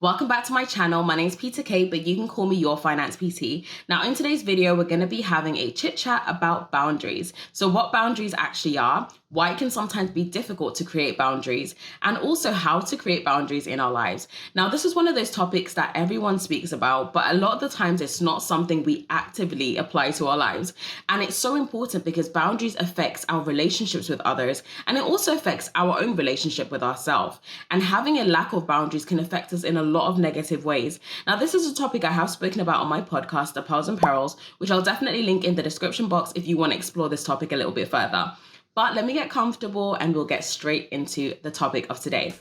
Welcome back to my channel. My name is Peter Kate, but you can call me your finance PT. Now, in today's video, we're going to be having a chit chat about boundaries. So what boundaries actually are, why it can sometimes be difficult to create boundaries, and also how to create boundaries in our lives. Now, this is one of those topics that everyone speaks about, but a lot of the times it's not something we actively apply to our lives. And it's so important because boundaries affects our relationships with others, and it also affects our own relationship with ourselves. And having a lack of boundaries can affect us in a lot of negative ways. Now, this is a topic I have spoken about on my podcast, The Perils, which I'll definitely link in the description box if you want to explore this topic a little bit further. But let me get comfortable and we'll get straight into the topic of today.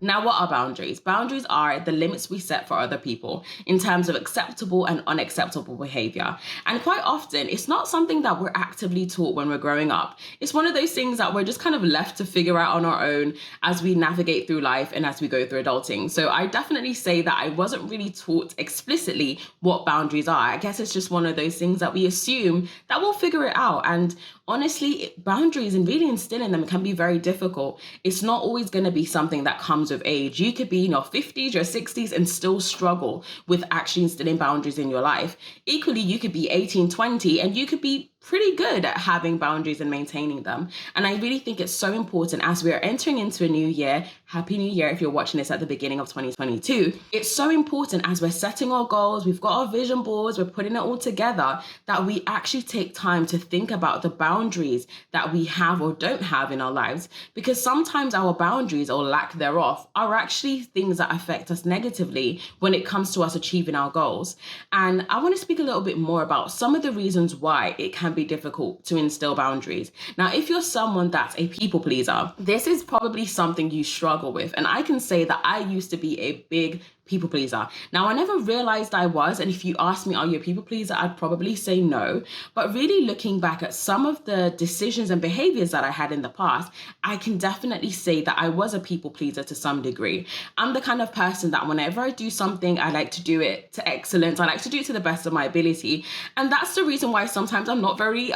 Now, what are boundaries? Boundaries are the limits we set for other people in terms of acceptable and unacceptable behavior. And quite often, it's not something that we're actively taught when we're growing up. It's one of those things that we're just kind of left to figure out on our own as we navigate through life and as we go through adulting. So I definitely say that I wasn't really taught explicitly what boundaries are. I guess it's just one of those things that we assume that we'll figure it out. And honestly, boundaries and really instilling them can be very difficult. It's not always going to be something that comes with age. You could be in your 50s, your 60s and still struggle with actually instilling boundaries in your life. Equally, you could be 18, 20 and you could be pretty good at having boundaries and maintaining them. And I really think it's so important as we are entering into a new year. Happy New Year if you're watching this at the beginning of 2022. It's so important as we're setting our goals, we've got our vision boards, we're putting it all together, that we actually take time to think about the boundaries that we have or don't have in our lives. Because sometimes our boundaries or lack thereof are actually things that affect us negatively when it comes to us achieving our goals. And I want to speak a little bit more about some of the reasons why it can be difficult to instill boundaries. Now, if you're someone that's a people pleaser, this is probably something you struggle with. And I can say that I used to be a big people pleaser. Now, I never realized I was, and if you ask me, are you a people pleaser? I'd probably say no. But really looking back at some of the decisions and behaviors that I had in the past, I can definitely say that I was a people pleaser to some degree. I'm the kind of person that whenever I do something, I like to do it to excellence. I like to do it to the best of my ability. And that's the reason why sometimes I'm not very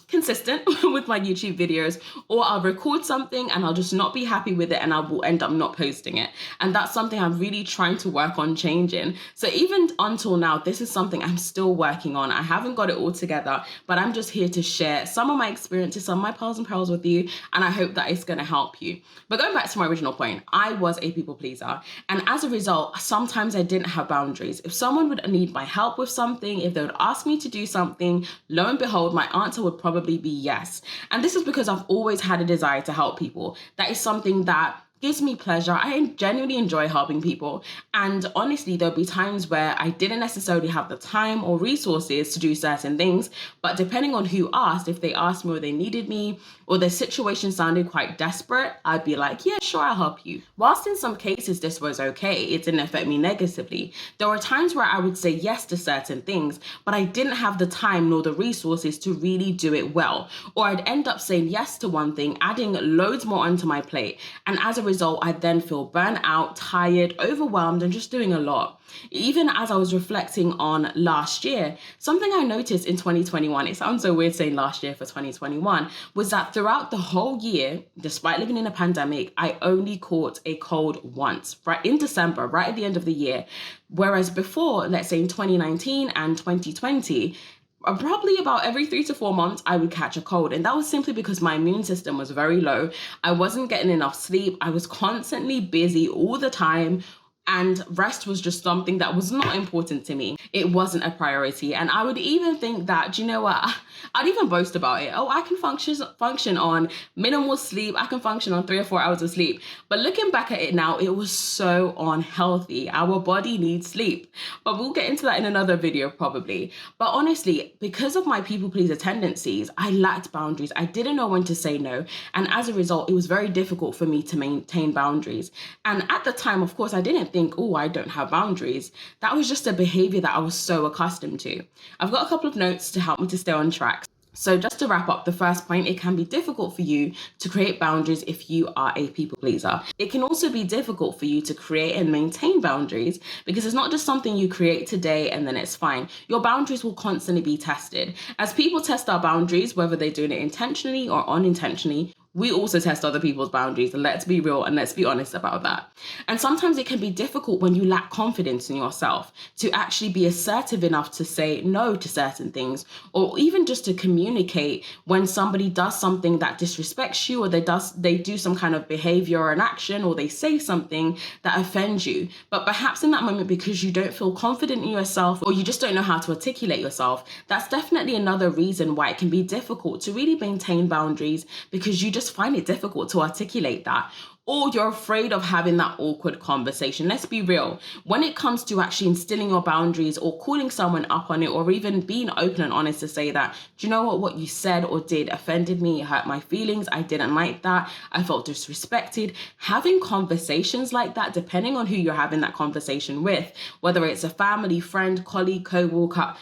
consistent with my YouTube videos, or I'll record something and I'll just not be happy with it and I will end up not posting it. And that's something I'm really trying to work on changing. So even until now, this is something I'm still working on. I haven't got it all together, but I'm just here to share some of my experiences, some of my pearls and pearls with you, and I hope that it's going to help you. But going back to my original point, I was a people pleaser, and as a result, sometimes I didn't have boundaries. If someone would need my help with something, if they would ask me to do something, lo and behold, my answer would probably be yes. And this is because I've always had a desire to help people. That is something that gives me pleasure. I genuinely enjoy helping people. And honestly, there'll be times where I didn't necessarily have the time or resources to do certain things, but depending on who asked, if they asked me or they needed me, or the situation sounded quite desperate, I'd be like, yeah, sure, I'll help you. Whilst in some cases this was okay, it didn't affect me negatively. There were times where I would say yes to certain things, but I didn't have the time nor the resources to really do it well. Or I'd end up saying yes to one thing, adding loads more onto my plate. And as a result, I then feel burnt out, tired, overwhelmed, and just doing a lot. Even as I was reflecting on last year, something I noticed in 2021, it sounds so weird saying last year for 2021, was that throughout the whole year, despite living in a pandemic, I only caught a cold once, right in December, right at the end of the year. Whereas before, let's say in 2019 and 2020, probably about every 3 to 4 months, I would catch a cold. And that was simply because my immune system was very low. I wasn't getting enough sleep. I was constantly busy all the time. And rest was just something that was not important to me. It wasn't a priority. And I would even think that, do you know what? I'd even boast about it. Oh, I can function on minimal sleep. I can function on 3 or 4 hours of sleep. But looking back at it now, it was so unhealthy. Our body needs sleep. But we'll get into that in another video probably. But honestly, because of my people pleaser tendencies, I lacked boundaries. I didn't know when to say no. And as a result, it was very difficult for me to maintain boundaries. And at the time, of course, I didn't think, oh, I don't have boundaries. That was just a behavior that I was so accustomed to. I've got a couple of notes to help me to stay on track. So just to wrap up the first point, it can be difficult for you to create boundaries if you are a people pleaser. It can also be difficult for you to create and maintain boundaries because it's not just something you create today and then it's fine. Your boundaries will constantly be tested. As people test our boundaries, whether they're doing it intentionally or unintentionally, we also test other people's boundaries. Let's be real and let's be honest about that. And sometimes it can be difficult when you lack confidence in yourself to actually be assertive enough to say no to certain things, or even just to communicate when somebody does something that disrespects you, or they do some kind of behavior or an action, or they say something that offends you. But perhaps in that moment, because you don't feel confident in yourself, or you just don't know how to articulate yourself, that's definitely another reason why it can be difficult to really maintain boundaries, because you just find it difficult to articulate that, or you're afraid of having that awkward conversation. Let's be real. When it comes to actually instilling your boundaries or calling someone up on it, or even being open and honest to say that, do you know what you said or did offended me, it hurt my feelings, I didn't like that, I felt disrespected. Having conversations like that, depending on who you're having that conversation with, whether it's a family, friend, colleague, co-worker,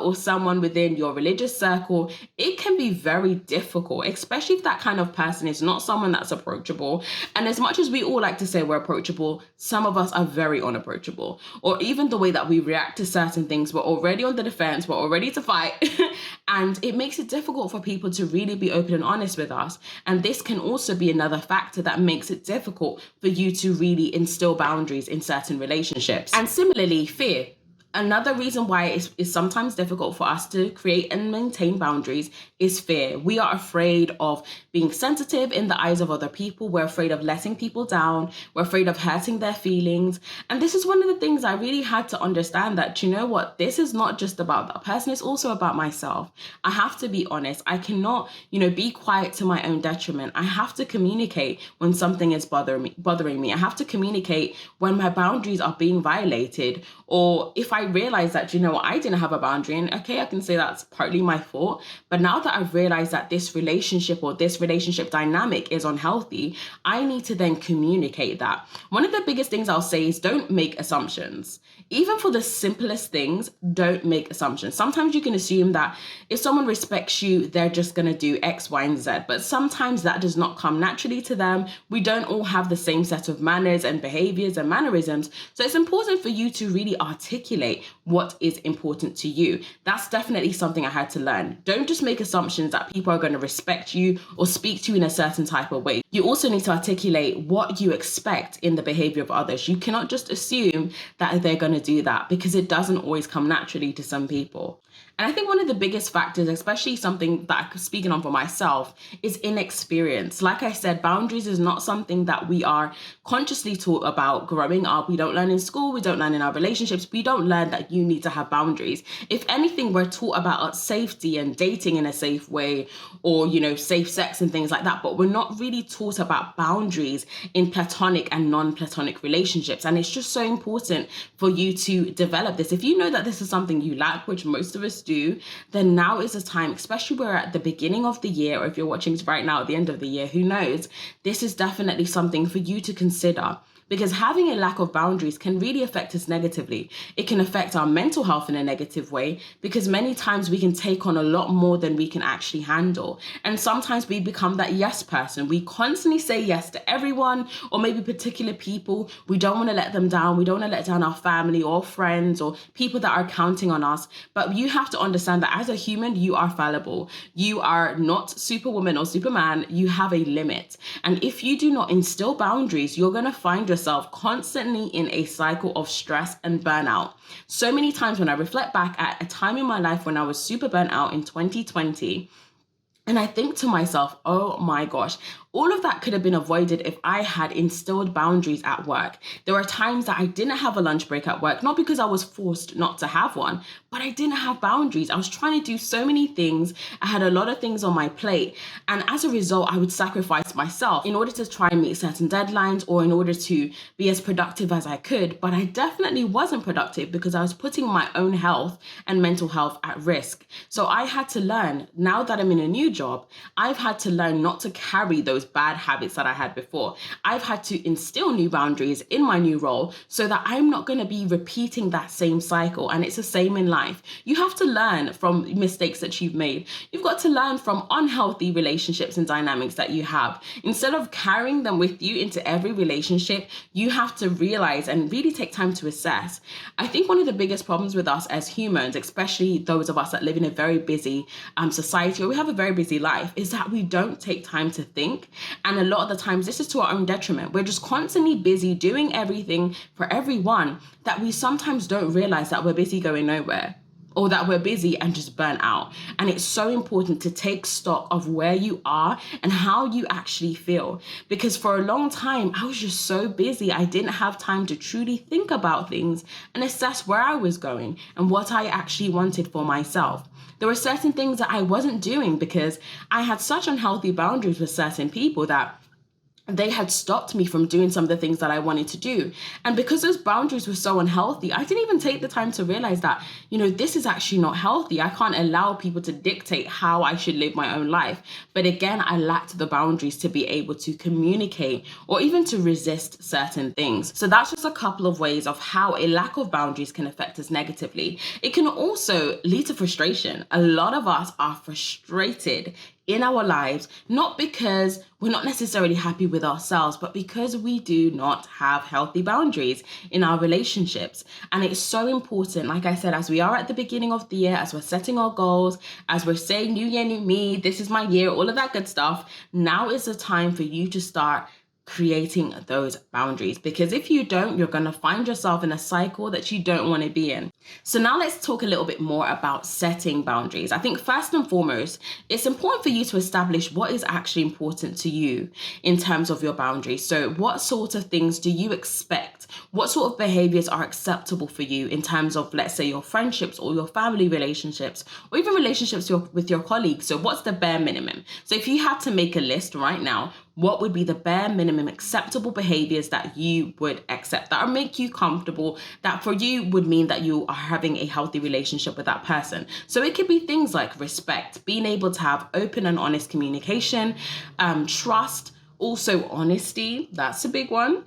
or someone within your religious circle, it can be very difficult, especially if that kind of person is not someone that's approachable. And as much as we all like to say we're approachable, some of us are very unapproachable. Or even the way that we react to certain things, we're already on the defense, we're all ready to fight. And it makes it difficult for people to really be open and honest with us. And this can also be another factor that makes it difficult for you to really instill boundaries in certain relationships. And similarly, fear. Another reason why it's sometimes difficult for us to create and maintain boundaries is fear. We are afraid of being sensitive in the eyes of other people. We're afraid of letting people down. We're afraid of hurting their feelings. And this is one of the things I really had to understand, that, you know what, this is not just about that person, it's also about myself. I have to be honest. I cannot, be quiet to my own detriment. I have to communicate when something is bothering me. I have to communicate when my boundaries are being violated, or if I realize that, I didn't have a boundary, and okay, I can say that's partly my fault. But now that I've realized that this relationship or this relationship dynamic is unhealthy, I need to then communicate that. One of the biggest things I'll say is don't make assumptions. Even for the simplest things, don't make assumptions. Sometimes you can assume that if someone respects you, they're just going to do X, Y, and Z. But sometimes that does not come naturally to them. We don't all have the same set of manners and behaviors and mannerisms. So it's important for you to really articulate what is important to you. That's definitely something I had to learn. Don't just make assumptions that people are going to respect you or speak to you in a certain type of way. You also need to articulate what you expect in the behavior of others. You cannot just assume that they're going to do that, because it doesn't always come naturally to some people. And I think one of the biggest factors, especially something that I'm speaking on for myself, is inexperience. Like I said, boundaries is not something that we are consciously taught about growing up. We don't learn in school, we don't learn in our relationships, we don't learn that you need to have boundaries. If anything, we're taught about safety and dating in a safe way, or, safe sex and things like that. But we're not really taught about boundaries in platonic and non-platonic relationships. And it's just so important for you to develop this. If you know that this is something you lack, which most of us do, then now is the time, especially we're at the beginning of the year, or if you're watching this right now at the end of the year, who knows, this is definitely something for you to consider. Because having a lack of boundaries can really affect us negatively. It can affect our mental health in a negative way, because many times we can take on a lot more than we can actually handle. And sometimes we become that yes person. We constantly say yes to everyone, or maybe particular people. We don't want to let them down. We don't want to let down our family or friends or people that are counting on us. But you have to understand that as a human, you are fallible. You are not Superwoman or Superman. You have a limit. And if you do not instill boundaries, you're going to find yourself constantly in a cycle of stress and burnout. So many times when I reflect back at a time in my life when I was super burnt out in 2020, and I think to myself, oh my gosh, all of that could have been avoided if I had instilled boundaries at work. There were times that I didn't have a lunch break at work, not because I was forced not to have one, but I didn't have boundaries. I was trying to do so many things. I had a lot of things on my plate. And as a result, I would sacrifice myself in order to try and meet certain deadlines, or in order to be as productive as I could. But I definitely wasn't productive because I was putting my own health and mental health at risk. So I had to learn, now that I'm in a new job, I've had to learn not to carry those those bad habits that I had before. I've had to instill new boundaries in my new role so that I'm not going to be repeating that same cycle. And it's the same in life. You have to learn from mistakes that you've made. You've got to learn from unhealthy relationships and dynamics that you have. Instead of carrying them with you into every relationship, you have to realize and really take time to assess. I think one of the biggest problems with us as humans, especially those of us that live in a very busy society, or we have a very busy life, is that we don't take time to think. And a lot of the times this is to our own detriment. We're just constantly busy doing everything for everyone that we sometimes don't realize that we're busy going nowhere, or that we're busy and just burnt out. And it's so important to take stock of where you are and how you actually feel. Because for a long time, I was just so busy, I didn't have time to truly think about things and assess where I was going and what I actually wanted for myself. There were certain things that I wasn't doing because I had such unhealthy boundaries with certain people that they had stopped me from doing some of the things that I wanted to do. And because those boundaries were so unhealthy, I didn't even take the time to realize that, this is actually not healthy. I can't allow people to dictate how I should live my own life. But again, I lacked the boundaries to be able to communicate or even to resist certain things. So that's just a couple of ways of how a lack of boundaries can affect us negatively. It can also lead to frustration. A lot of us are frustrated in our lives, not because we're not necessarily happy with ourselves, but because we do not have healthy boundaries in our relationships. And it's so important, like I said, as we are at the beginning of the year, as we're setting our goals, as we're saying new year, new me, this is my year, all of that good stuff, now is the time for you to start creating those boundaries, because if you don't, you're going to find yourself in a cycle that you don't want to be in. So now let's talk a little bit more about setting boundaries. I think first and foremost, it's important for you to establish what is actually important to you in terms of your boundaries. So what sort of things do you expect? What sort of behaviors are acceptable for you in terms of, let's say, your friendships or your family relationships, or even relationships with your colleagues? So what's the bare minimum? So if you had to make a list right now, what would be the bare minimum acceptable behaviors that you would accept, that would make you comfortable, that for you would mean that you are having a healthy relationship with that person? So it could be things like respect, being able to have open and honest communication, trust, also honesty, that's a big one.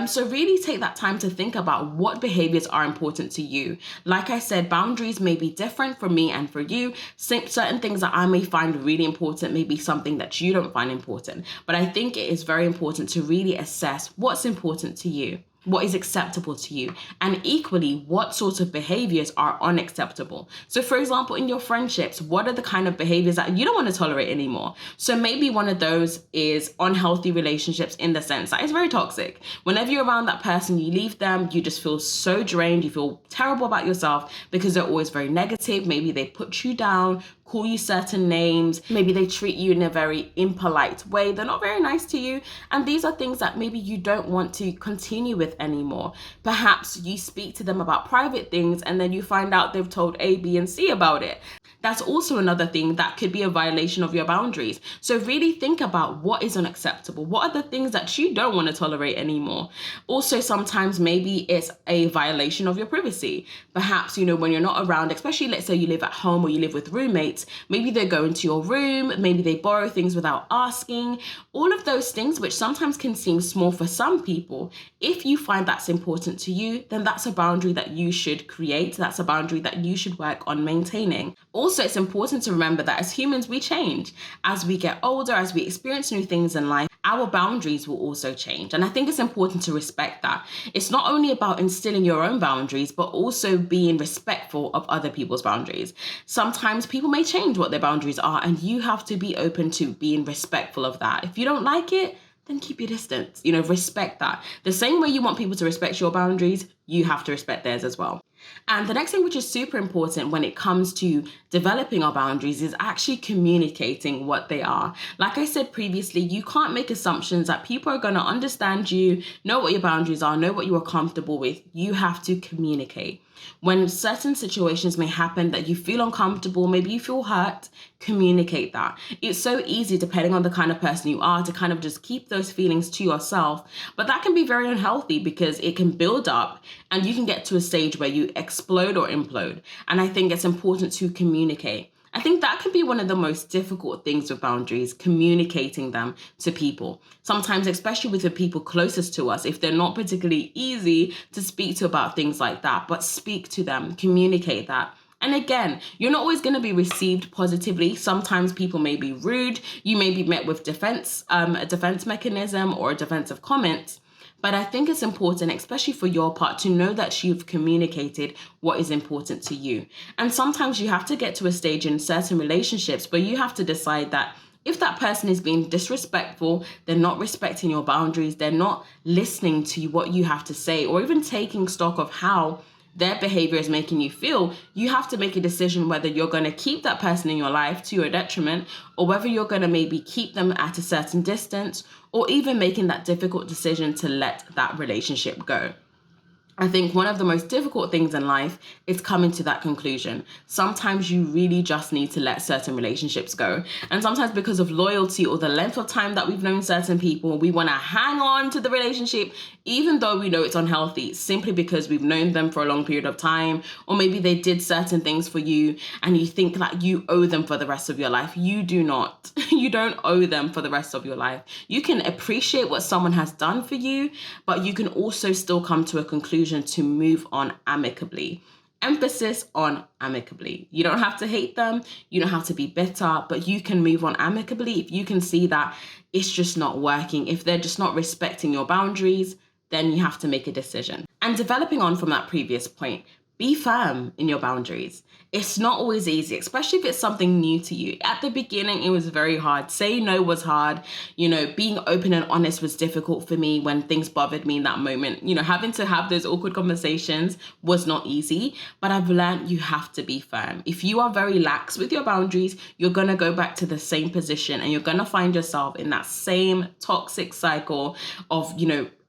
So really take that time to think about what behaviors are important to you. Like I said, boundaries may be different for me and for you. Certain things that I may find really important may be something that you don't find important. But I think it is very important to really assess what's important to you, what is acceptable to you, and equally, what sorts of behaviors are unacceptable. So for example, in your friendships, what are the kind of behaviors that you don't want to tolerate anymore? So maybe one of those is unhealthy relationships, in the sense that it's very toxic. Whenever you're around that person, you leave them, you just feel so drained, you feel terrible about yourself because they're always very negative. Maybe they put you down, call you certain names, maybe they treat you in a very impolite way, they're not very nice to you, and these are things that maybe you don't want to continue with anymore. Perhaps you speak to them about private things and then you find out they've told A, B, and C about it. That's also another thing that could be a violation of your boundaries. So really think about what is unacceptable. What are the things that you don't want to tolerate anymore? Also, sometimes maybe it's a violation of your privacy. Perhaps, when you're not around, especially let's say you live at home or you live with roommates, maybe they go into your room, maybe they borrow things without asking. All of those things, which sometimes can seem small for some people, if you find that's important to you, then that's a boundary that you should create. That's a boundary that you should work on maintaining. Also, it's important to remember that as humans, we change. As we get older, as we experience new things in life, our boundaries will also change. And I think it's important to respect that. It's not only about instilling your own boundaries, but also being respectful of other people's boundaries. Sometimes people may change what their boundaries are, and you have to be open to being respectful of that. If you don't like it, then keep your distance. Respect that. The same way you want people to respect your boundaries, you have to respect theirs as well. And the next thing, which is super important when it comes to developing our boundaries, is actually communicating what they are. Like I said previously, you can't make assumptions that people are going to understand you, know what your boundaries are, know what you are comfortable with. You have to communicate. When certain situations may happen that you feel uncomfortable, maybe you feel hurt, communicate that. It's so easy, depending on the kind of person you are, to kind of just keep those feelings to yourself. But that can be very unhealthy because it can build up and you can get to a stage where you explode or implode. And I think it's important to communicate. I think that can be one of the most difficult things with boundaries, communicating them to people. Sometimes, especially with the people closest to us, if they're not particularly easy to speak to about things like that, but speak to them, communicate that. And again, you're not always going to be received positively. Sometimes people may be rude. You may be met with a defense mechanism or a defensive comment. But I think it's important, especially for your part, to know that you've communicated what is important to you. And sometimes you have to get to a stage in certain relationships where you have to decide that if that person is being disrespectful, they're not respecting your boundaries, they're not listening to what you have to say, or even taking stock of how their behavior is making you feel, you have to make a decision whether you're going to keep that person in your life to your detriment, or whether you're going to maybe keep them at a certain distance, or even making that difficult decision to let that relationship go. I think one of the most difficult things in life is coming to that conclusion. Sometimes you really just need to let certain relationships go. And sometimes because of loyalty or the length of time that we've known certain people, we want to hang on to the relationship, even though we know it's unhealthy, simply because we've known them for a long period of time, or maybe they did certain things for you and you think that you owe them for the rest of your life. You do not. You don't owe them for the rest of your life. You can appreciate what someone has done for you, but you can also still come to a conclusion to move on amicably. Emphasis on amicably. You don't have to hate them. You don't have to be bitter, but you can move on amicably. If you can see that it's just not working, if they're just not respecting your boundaries, then you have to make a decision. And developing on from that previous point, be firm in your boundaries. It's not always easy, especially if it's something new to you. At the beginning, it was very hard. Saying no was hard. Being open and honest was difficult for me when things bothered me in that moment. Having to have those awkward conversations was not easy, but I've learned you have to be firm. If you are very lax with your boundaries, you're going to go back to the same position and you're going to find yourself in that same toxic cycle of,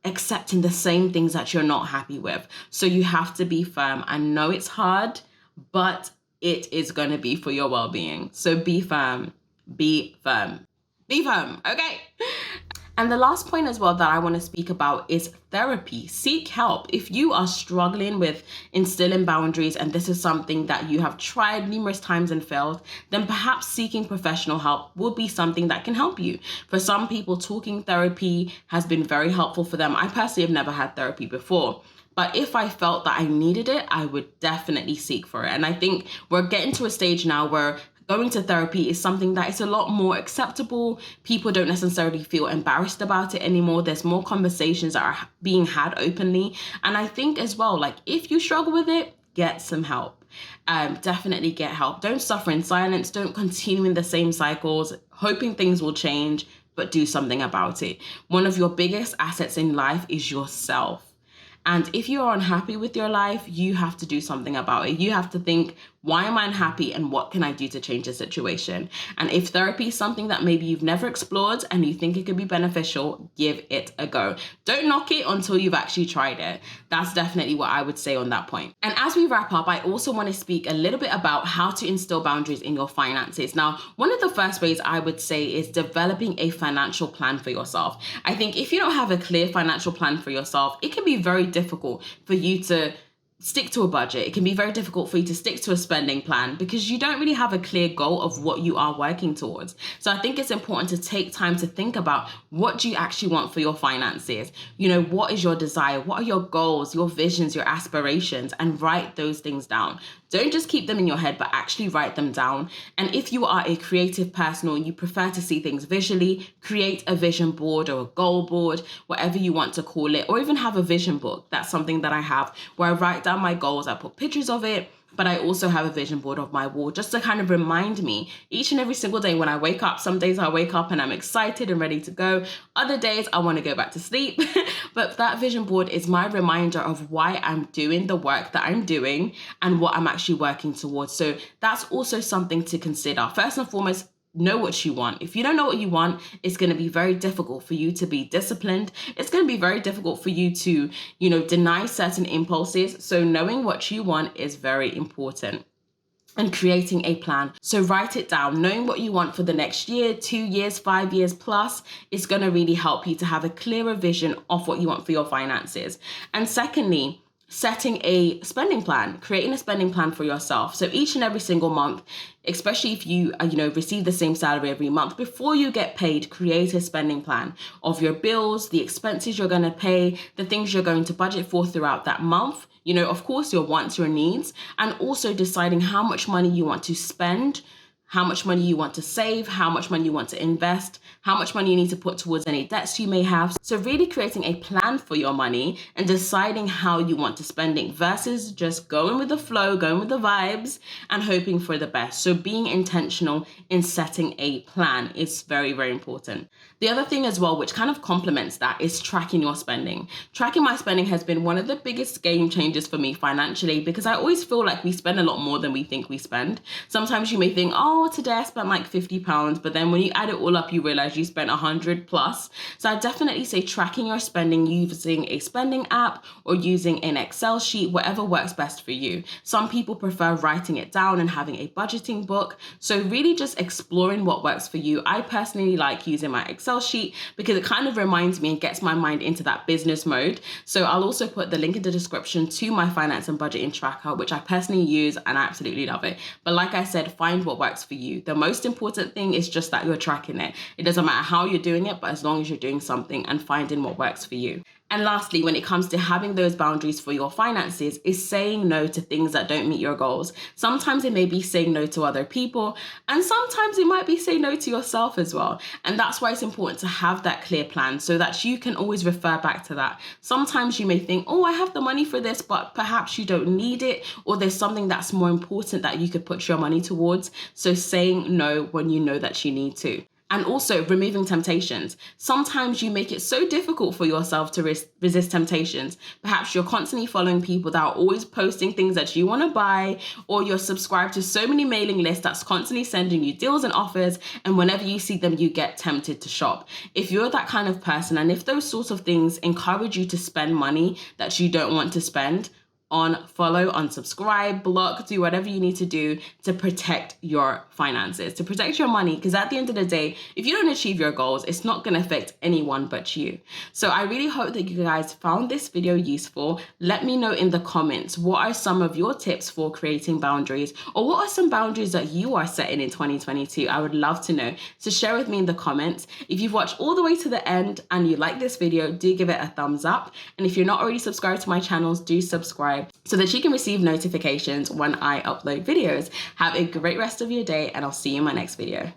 accepting the same things that you're not happy with. So you have to be firm. I know it's hard, but it is going to be for your well-being. So be firm, be firm, be firm, okay? And the last point as well that I want to speak about is therapy. Seek help. If you are struggling with instilling boundaries and this is something that you have tried numerous times and failed, then perhaps seeking professional help will be something that can help you. For some people, talking therapy has been very helpful for them. I personally have never had therapy before. But if I felt that I needed it, I would definitely seek for it. And I think we're getting to a stage now where going to therapy is something that is a lot more acceptable. People don't necessarily feel embarrassed about it anymore. There's more conversations that are being had openly. And I think as well, if you struggle with it, get some help. Definitely get help. Don't suffer in silence. Don't continue in the same cycles, hoping things will change, but do something about it. One of your biggest assets in life is yourself. And if you are unhappy with your life, you have to do something about it. You have to think, why am I unhappy and what can I do to change the situation? And if therapy is something that maybe you've never explored and you think it could be beneficial, give it a go. Don't knock it until you've actually tried it. That's definitely what I would say on that point. And as we wrap up, I also want to speak a little bit about how to instill boundaries in your finances. Now, one of the first ways I would say is developing a financial plan for yourself. I think if you don't have a clear financial plan for yourself, it can be very difficult for you to stick to a budget. It can be very difficult for you to stick to a spending plan because you don't really have a clear goal of what you are working towards. So I think it's important to take time to think about, what do you actually want for your finances? What is your desire? What are your goals, your visions, your aspirations? And write those things down. Don't just keep them in your head, but actually write them down. And if you are a creative person or you prefer to see things visually, create a vision board or a goal board, whatever you want to call it, or even have a vision book. That's something that I have where I write down my goals. I put pictures of it, but I also have a vision board of my wall just to kind of remind me each and every single day when I wake up. Some days I wake up and I'm excited and ready to go. Other days I want to go back to sleep. But that vision board is my reminder of why I'm doing the work that I'm doing and what I'm actually working towards. So that's also something to consider. First and foremost, know what you want. If you don't know what you want, it's going to be very difficult for you to be disciplined. It's going to be very difficult for you to, deny certain impulses. So knowing what you want is very important. And creating a plan. So write it down. Knowing what you want for the next year, 2 years, 5 years plus is going to really help you to have a clearer vision of what you want for your finances. And secondly, setting a spending plan, creating a spending plan for yourself. So each and every single month, especially if you receive the same salary every month, before you get paid, create a spending plan of your bills, the expenses you're going to pay, the things you're going to budget for throughout that month. Of course, your wants, your needs, and also deciding how much money you want to spend, how much money you want to save, how much money you want to invest, how much money you need to put towards any debts you may have. So really creating a plan for your money and deciding how you want to spend it versus just going with the flow, going with the vibes and hoping for the best. So being intentional in setting a plan is very, very important. The other thing as well, which kind of complements that, is tracking your spending. Tracking my spending has been one of the biggest game changers for me financially, because I always feel like we spend a lot more than we think we spend. Sometimes you may think, oh, today I spent like £50, but then when you add it all up, you realize you spent 100 plus. So I definitely say tracking your spending using a spending app or using an Excel sheet, whatever works best for you. Some people prefer writing it down and having a budgeting book. So really just exploring what works for you. I personally like using my Excel sheet because it kind of reminds me and gets my mind into that business mode. So I'll also put the link in the description to my finance and budgeting tracker, which I personally use and I absolutely love it. But like I said, find what works for you. The most important thing is just that you're tracking it. It doesn't matter how you're doing it, but as long as you're doing something and finding what works for you. And lastly, when it comes to having those boundaries for your finances, is saying no to things that don't meet your goals. Sometimes it may be saying no to other people, and sometimes it might be saying no to yourself as well. And that's why it's important to have that clear plan so that you can always refer back to that. Sometimes you may think, oh, I have the money for this, but perhaps you don't need it, or there's something that's more important that you could put your money towards. So saying no when you know that you need to. And also removing temptations. Sometimes you make it so difficult for yourself to resist temptations. Perhaps you're constantly following people that are always posting things that you want to buy, or you're subscribed to so many mailing lists that's constantly sending you deals and offers, and whenever you see them, you get tempted to shop. If you're that kind of person, and if those sorts of things encourage you to spend money that you don't want to spend, unfollow, unsubscribe, block, do whatever you need to do to protect your finances, to protect your money. Because at the end of the day, if you don't achieve your goals, it's not going to affect anyone but you. So I really hope that you guys found this video useful. Let me know in the comments, what are some of your tips for creating boundaries, or what are some boundaries that you are setting in 2022? I would love to know. So share with me in the comments. If you've watched all the way to the end and you like this video, do give it a thumbs up. And if you're not already subscribed to my channels, do subscribe so that you can receive notifications when I upload videos. Have a great rest of your day, and I'll see you in my next video.